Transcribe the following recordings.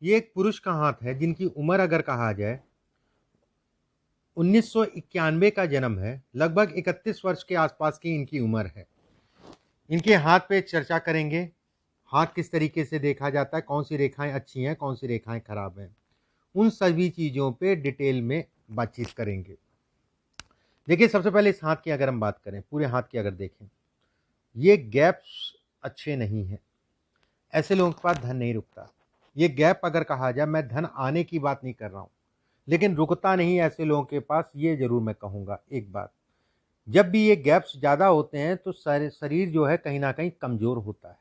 ये एक पुरुष का हाथ है जिनकी उम्र अगर कहा जाए 1991 का जन्म है, लगभग 31 वर्ष के आसपास की इनकी उम्र है। इनके हाथ पे चर्चा करेंगे, हाथ किस तरीके से देखा जाता है, कौन सी रेखाएं अच्छी हैं, कौन सी रेखाएं खराब हैं, उन सभी चीज़ों पे डिटेल में बातचीत करेंगे। देखिए, सबसे पहले इस हाथ की अगर हम बात करें, पूरे हाथ की अगर देखें, ये गैप्स अच्छे नहीं हैं। ऐसे लोगों के पास धन नहीं रुकता। ये गैप अगर कहा जाए, मैं धन आने की बात नहीं कर रहा हूँ, लेकिन रुकता नहीं ऐसे लोगों के पास, ये ज़रूर मैं कहूँगा एक बात। जब भी ये गैप्स ज़्यादा होते हैं तो शरीर जो है कहीं न कहीं कमज़ोर होता है।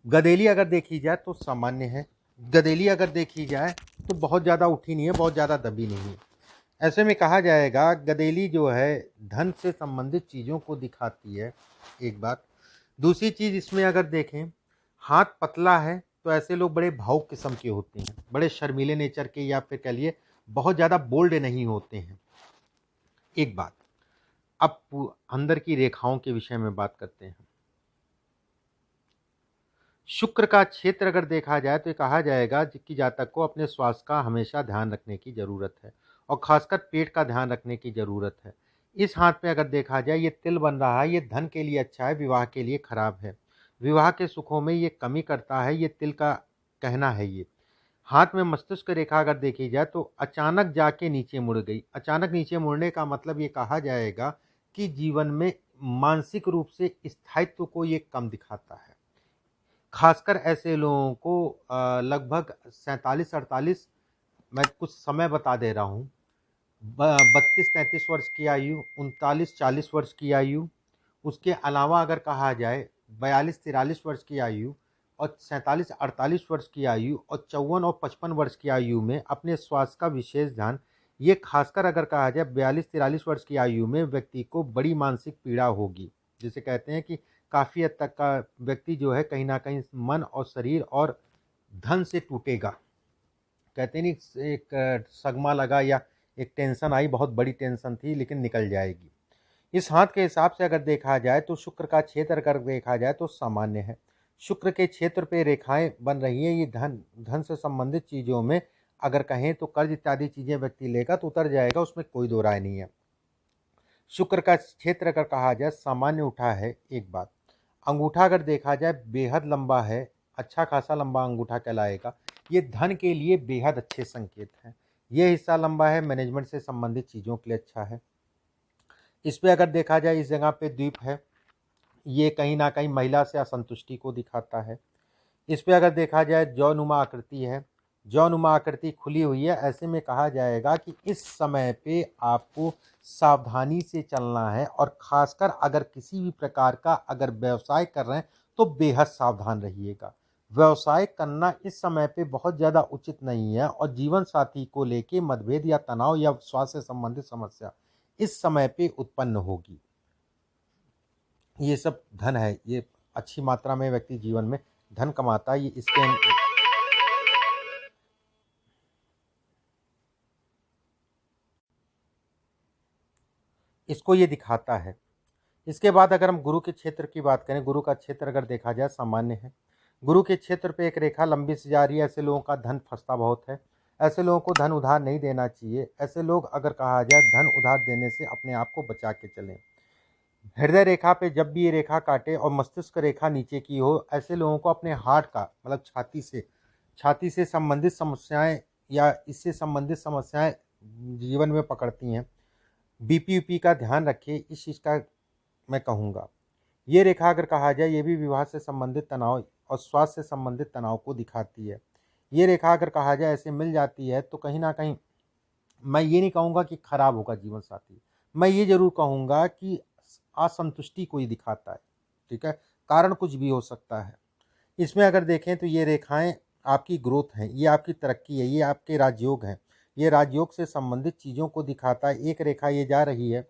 गदेली अगर देखी जाए तो सामान्य है। गदेली अगर देखी जाए तो बहुत ज़्यादा उठी नहीं है, बहुत ज़्यादा दबी नहीं है। ऐसे में कहा जाएगा गदेली जो है धन से संबंधित चीज़ों को दिखाती है, एक बात। दूसरी चीज़ इसमें अगर देखें, हाथ पतला है तो ऐसे लोग बड़े भावुक किस्म के होते हैं, बड़े शर्मीले नेचर के, या फिर कह लिए बहुत ज़्यादा बोल्ड नहीं होते हैं, एक बात। अब अंदर की रेखाओं के विषय में बात करते हैं। शुक्र का क्षेत्र अगर देखा जाए तो ये कहा जाएगा कि जातक को अपने स्वास्थ्य का हमेशा ध्यान रखने की ज़रूरत है, और खासकर पेट का ध्यान रखने की ज़रूरत है। इस हाथ में अगर देखा जाए ये तिल बन रहा है, ये धन के लिए अच्छा है, विवाह के लिए खराब है। विवाह के सुखों में ये कमी करता है, ये तिल का कहना है। ये हाथ में मस्तिष्क रेखा अगर देखी जाए तो अचानक जाके नीचे मुड़ गई। अचानक नीचे मुड़ने का मतलब ये कहा जाएगा कि जीवन में मानसिक रूप से स्थायित्व को ये कम दिखाता है। खासकर ऐसे लोगों को लगभग 47-48, मैं कुछ समय बता दे रहा हूँ, 32-33 वर्ष की आयु, 39-40 वर्ष की आयु, उसके अलावा अगर कहा जाए 42-43 वर्ष की आयु, और 47-48 वर्ष की आयु, और 54 और 55 वर्ष की आयु में अपने स्वास्थ्य का विशेष ध्यान। ये खासकर अगर कहा जाए 42-43 वर्ष की आयु में व्यक्ति को बड़ी मानसिक पीड़ा होगी, जिसे कहते हैं कि काफ़ी हद तक का व्यक्ति जो है कहीं ना कहीं मन और शरीर और धन से टूटेगा। कहते नहीं, एक सगमा लगा या एक टेंशन आई, बहुत बड़ी टेंशन थी लेकिन निकल जाएगी। इस हाथ के हिसाब से अगर देखा जाए तो शुक्र का क्षेत्र अगर देखा जाए तो सामान्य है। शुक्र के क्षेत्र पे रेखाएं बन रही हैं, ये धन से संबंधित चीज़ों में अगर कहें तो कर्ज इत्यादि चीज़ें व्यक्ति लेगा तो उतर जाएगा, उसमें कोई दो राय नहीं है। शुक्र का क्षेत्र अगर कहा जाए सामान्य उठा है, एक बात। अंगूठा अगर देखा जाए बेहद लंबा है, अच्छा खासा लंबा अंगूठा कहलाएगा। ये धन के लिए बेहद अच्छे संकेत हैं। ये हिस्सा लंबा है, मैनेजमेंट से संबंधित चीज़ों के लिए अच्छा है। इस पे अगर देखा जाए, इस जगह पे द्वीप है, ये कहीं ना कहीं महिला से असंतुष्टि को दिखाता है। इस पे अगर देखा जाए जौनुमा आकृति है, जौनुमा आकृति खुली हुई है। ऐसे में कहा जाएगा कि इस समय पे आपको सावधानी से चलना है, और खासकर अगर किसी भी प्रकार का अगर व्यवसाय कर रहे हैं तो बेहद सावधान रहिएगा। व्यवसाय करना इस समय पे बहुत ज़्यादा उचित नहीं है, और जीवन साथी को लेके मतभेद या तनाव या स्वास्थ्य से संबंधित समस्या इस समय पे उत्पन्न होगी। ये सब धन है, ये अच्छी मात्रा में व्यक्ति जीवन में धन कमाता है। ये इसको ये दिखाता है। इसके बाद अगर हम गुरु के क्षेत्र की बात करें, गुरु का क्षेत्र अगर देखा जाए सामान्य है। गुरु के क्षेत्र पे एक रेखा लंबी सी जा रही है। ऐसे लोगों का धन फंसता बहुत है। ऐसे लोगों को धन उधार नहीं देना चाहिए। ऐसे लोग अगर कहा जाए धन उधार देने से अपने आप को बचा के चलें। हृदय रेखा पे जब भी ये रेखा काटे और मस्तिष्क रेखा नीचे की हो, ऐसे लोगों को अपने हार्ट का मतलब छाती से संबंधित समस्याएं या इससे संबंधित समस्याएं जीवन में पकड़ती हैं। बीपी यूपी का ध्यान रखिए, इस चीज़ का मैं कहूँगा। ये रेखा अगर कहा जाए, ये भी विवाह से संबंधित तनाव और स्वास्थ्य से संबंधित तनाव को दिखाती है। ये रेखा अगर कहा जाए ऐसे मिल जाती है तो कहीं ना कहीं मैं ये नहीं कहूँगा कि खराब होगा जीवन साथी, मैं ये जरूर कहूँगा कि असंतुष्टि को ही दिखाता है। ठीक है, कारण कुछ भी हो सकता है। इसमें अगर देखें तो ये रेखाएं आपकी ग्रोथ हैं, ये आपकी तरक्की है, ये आपके राजयोग हैं। ये राजयोग से संबंधित चीज़ों को दिखाता है। एक रेखा ये जा रही है,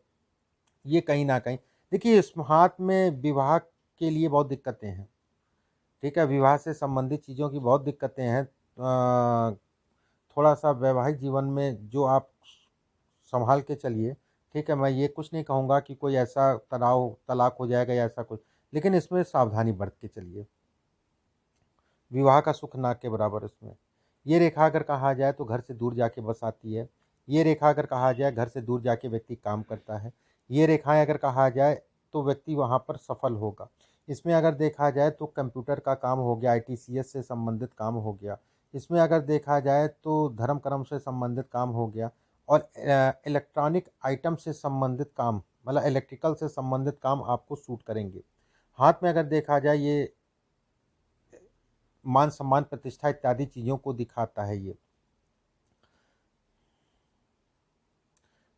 ये कहीं ना कहीं देखिए इस हाथ में विवाह के लिए बहुत दिक्कतें हैं। ठीक है, विवाह से संबंधित चीज़ों की बहुत दिक्कतें हैं। थोड़ा सा वैवाहिक जीवन में जो आप संभाल के चलिए। ठीक है, मैं ये कुछ नहीं कहूँगा कि कोई ऐसा तनाव तलाक हो जाएगा या ऐसा कुछ, लेकिन इसमें सावधानी बरत के चलिए। विवाह का सुख ना के बराबर इसमें। ये रेखा अगर कहा जाए तो घर से दूर जाके बस आती है। ये रेखा अगर कहा जाए घर से दूर जाके व्यक्ति काम करता है। ये रेखाएं अगर कहा जाए तो व्यक्ति वहाँ पर सफल होगा। इसमें अगर देखा जाए तो कंप्यूटर का काम हो गया, ITCS से संबंधित काम हो गया। इसमें अगर देखा जाए तो धर्म कर्म से संबंधित काम हो गया, और इलेक्ट्रॉनिक आइटम से संबंधित काम, मतलब इलेक्ट्रिकल से संबंधित काम आपको सूट करेंगे। हाथ में अगर देखा जाए ये मान सम्मान प्रतिष्ठा इत्यादि चीज़ों को दिखाता है। ये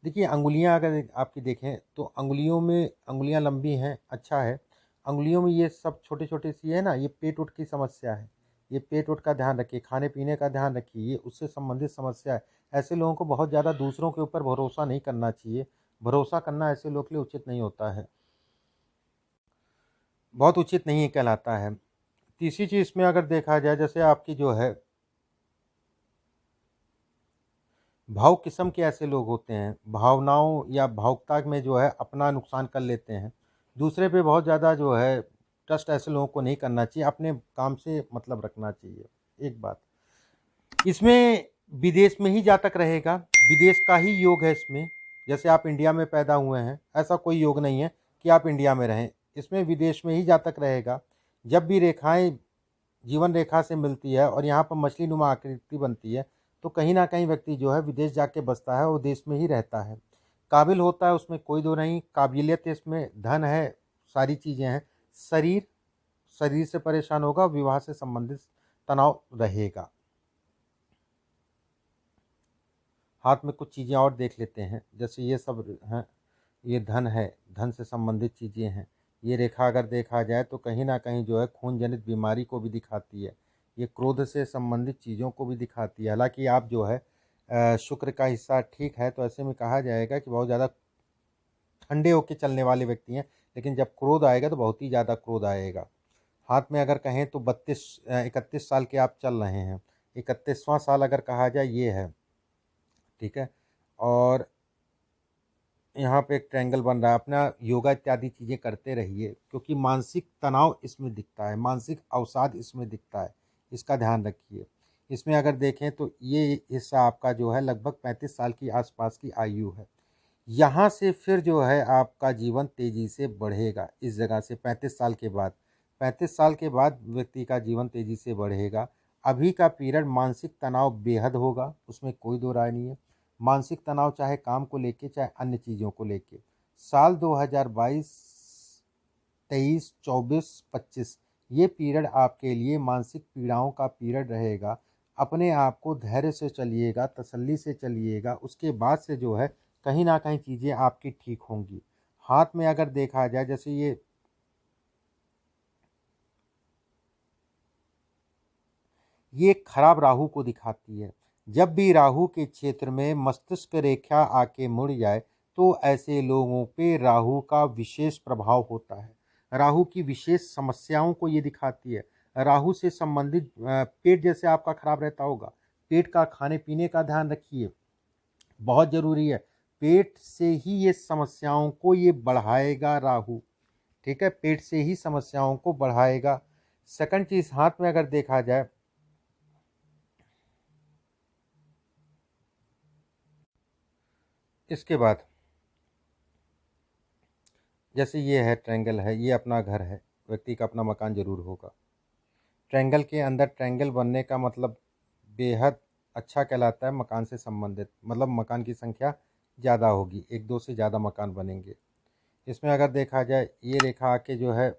देखिए, अंगुलियां अगर आपकी देखें तो अंगुलियों में अंगुलियां लंबी हैं, अच्छा है। अंगुलियों में ये सब छोटे छोटे सी है ना, ये पेट उठ की समस्या है। ये पेट उठ का ध्यान रखिए, खाने पीने का ध्यान रखिए, ये उससे संबंधित समस्या है। ऐसे लोगों को बहुत ज़्यादा दूसरों के ऊपर भरोसा नहीं करना चाहिए। भरोसा करना ऐसे लोग के लिए उचित नहीं होता है, बहुत उचित नहीं कहलाता है। तीसरी चीज़ इसमें अगर देखा जाए, जैसे आपकी जो है भाव किस्म के ऐसे लोग होते हैं, भावनाओं या भावुकता में जो है अपना नुकसान कर लेते हैं। दूसरे पे बहुत ज़्यादा जो है ट्रस्ट ऐसे लोगों को नहीं करना चाहिए, अपने काम से मतलब रखना चाहिए। एक बात इसमें विदेश में ही जातक रहेगा, विदेश का ही योग है इसमें। जैसे आप इंडिया में पैदा हुए हैं, ऐसा कोई योग नहीं है कि आप इंडिया में रहें। इसमें विदेश में ही जातक रहेगा। जब भी रेखाएं जीवन रेखा से मिलती है और यहाँ पर मछली नुमा आकृति बनती है, तो कहीं ना कहीं व्यक्ति जो है विदेश जाके बसता है और देश में ही रहता है। काबिल होता है, उसमें कोई दो नहीं, काबिलियत इसमें, धन है, सारी चीज़ें हैं। शरीर शरीर से परेशान होगा, विवाह से संबंधित तनाव रहेगा। हाथ में कुछ चीज़ें और देख लेते हैं, जैसे ये सब हैं, ये धन है, धन से संबंधित चीज़ें हैं। ये रेखा अगर देखा जाए तो कहीं ना कहीं जो है खून जनित बीमारी को भी दिखाती है। ये क्रोध से संबंधित चीज़ों को भी दिखाती है। हालांकि आप जो है शुक्र का हिस्सा ठीक है, तो ऐसे में कहा जाएगा कि बहुत ज़्यादा ठंडे होकर चलने वाले व्यक्ति हैं, लेकिन जब क्रोध आएगा तो बहुत ही ज़्यादा क्रोध आएगा। हाथ में अगर कहें तो 31 साल के आप चल रहे हैं, 31वां साल अगर कहा जाए ये है, ठीक है। और यहाँ पे एक ट्रायंगल बन रहा है। अपना योगा इत्यादि चीज़ें करते रहिए, क्योंकि मानसिक तनाव इसमें दिखता है, मानसिक अवसाद इसमें दिखता है, इसका ध्यान रखिए। इसमें अगर देखें तो ये हिस्सा आपका जो है लगभग 35 साल की आसपास की आयु है। यहाँ से फिर जो है आपका जीवन तेज़ी से बढ़ेगा। इस जगह से 35 साल के बाद, 35 साल के बाद व्यक्ति का जीवन तेज़ी से बढ़ेगा। अभी का पीरियड मानसिक तनाव बेहद होगा, उसमें कोई दो राय नहीं है। मानसिक तनाव चाहे काम को लेके चाहे अन्य चीज़ों को लेके। साल 2022, 23, 24, 25 ये पीरियड आपके लिए मानसिक पीड़ाओं का पीरियड रहेगा। अपने आप को धैर्य से चलिएगा, तसल्ली से चलिएगा, उसके बाद से जो है कहीं ना कहीं चीज़ें आपकी ठीक होंगी। हाथ में अगर देखा जाए, जैसे ये खराब राहु को दिखाती है। जब भी राहु के क्षेत्र में मस्तिष्क रेखा आके मुड़ जाए तो ऐसे लोगों पे राहु का विशेष प्रभाव होता है। राहु की विशेष समस्याओं को ये दिखाती है। राहु से संबंधित पेट जैसे आपका खराब रहता होगा, पेट का खाने पीने का ध्यान रखिए, बहुत ज़रूरी है। पेट से ही ये समस्याओं को ये बढ़ाएगा राहु, ठीक है, पेट से ही समस्याओं को बढ़ाएगा। सेकंड चीज़, हाथ में अगर देखा जाए, इसके बाद जैसे ये है ट्रायंगल है, ये अपना घर है, व्यक्ति का अपना मकान जरूर होगा। ट्रायंगल के अंदर ट्रायंगल बनने का मतलब बेहद अच्छा कहलाता है। मकान से संबंधित मतलब मकान की संख्या ज़्यादा होगी, एक दो से ज़्यादा मकान बनेंगे। इसमें अगर देखा जाए ये रेखा आके जो है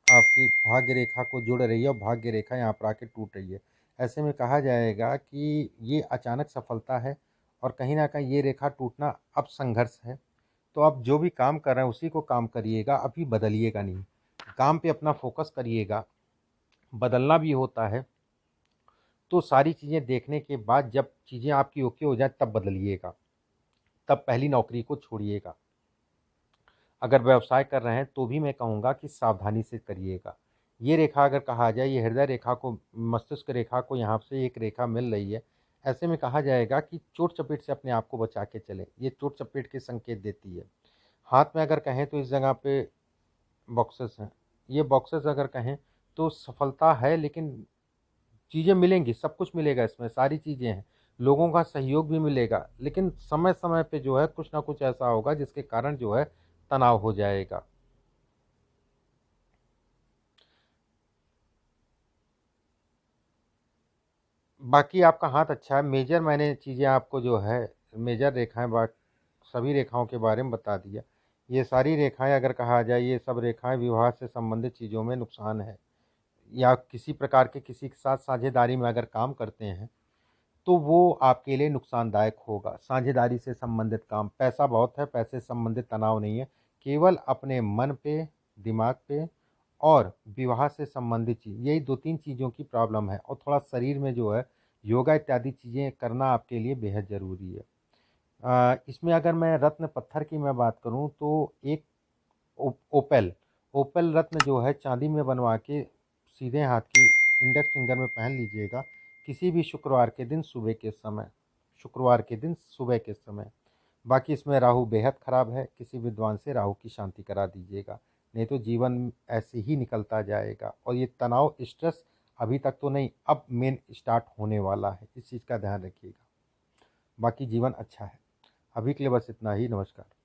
आपकी भाग्य रेखा को जुड़ रही है और भाग्य रेखा यहाँ पर आके टूट रही है। ऐसे में कहा जाएगा कि ये अचानक सफलता है, और कहीं ना कहीं ये रेखा टूटना अब संघर्ष है। तो आप जो भी काम कर रहे हैं उसी को काम करिएगा, अभी बदलिएगा नहीं। काम पे अपना फोकस करिएगा। बदलना भी होता है तो सारी चीज़ें देखने के बाद जब चीज़ें आपकी ओके हो जाए तब बदलिएगा, तब पहली नौकरी को छोड़िएगा। अगर व्यवसाय कर रहे हैं तो भी मैं कहूँगा कि सावधानी से करिएगा। ये रेखा अगर कहा जाए, ये हृदय रेखा को, मस्तिष्क रेखा को यहाँ से एक रेखा मिल रही है। ऐसे में कहा जाएगा कि चोट चपेट से अपने आप को बचा के चलें, ये चोट चपेट के संकेत देती है। हाथ में अगर कहें तो इस जगह पे बॉक्सेस हैं। ये बॉक्सेस अगर कहें तो सफलता है, लेकिन चीज़ें मिलेंगी, सब कुछ मिलेगा, इसमें सारी चीज़ें हैं, लोगों का सहयोग भी मिलेगा, लेकिन समय-समय पे जो है कुछ ना कुछ ऐसा होगा जिसके कारण जो है तनाव हो जाएगा। बाकी आपका हाथ अच्छा है, मेजर मैंने चीज़ें आपको जो है मेजर रेखाएँ सभी रेखाओं के बारे में बता दिया। ये सारी रेखाएँ अगर कहा जाए, ये सब रेखाएँ विवाह से संबंधित चीज़ों में नुकसान है, या किसी प्रकार के किसी के साथ साझेदारी में अगर काम करते हैं, तो वो आपके लिए नुकसानदायक होगा। साझेदारी से संबंधित काम, पैसा बहुत है, पैसे से संबंधित तनाव नहीं है, केवल अपने मन पे, दिमाग पे और विवाह से संबंधित चीज़, यही 2-3 चीज़ों की प्रॉब्लम है, और थोड़ा शरीर में जो है योगा इत्यादि चीज़ें करना आपके लिए बेहद ज़रूरी है। इसमें अगर मैं रत्न पत्थर की मैं बात करूँ तो एक ओपेल, ओपेल रत्न जो है चांदी में बनवा के सीधे हाथ की इंडेक्स फिंगर में पहन लीजिएगा, किसी भी शुक्रवार के दिन सुबह के समय, शुक्रवार के दिन सुबह के समय। बाकी इसमें राहु बेहद खराब है, किसी विद्वान से राहु की शांति करा दीजिएगा, नहीं तो जीवन ऐसे ही निकलता जाएगा, और ये तनाव स्ट्रेस अभी तक तो नहीं, अब मेन स्टार्ट होने वाला है, इस चीज़ का ध्यान रखिएगा। बाकी जीवन अच्छा है। अभी के लिए बस इतना ही। नमस्कार।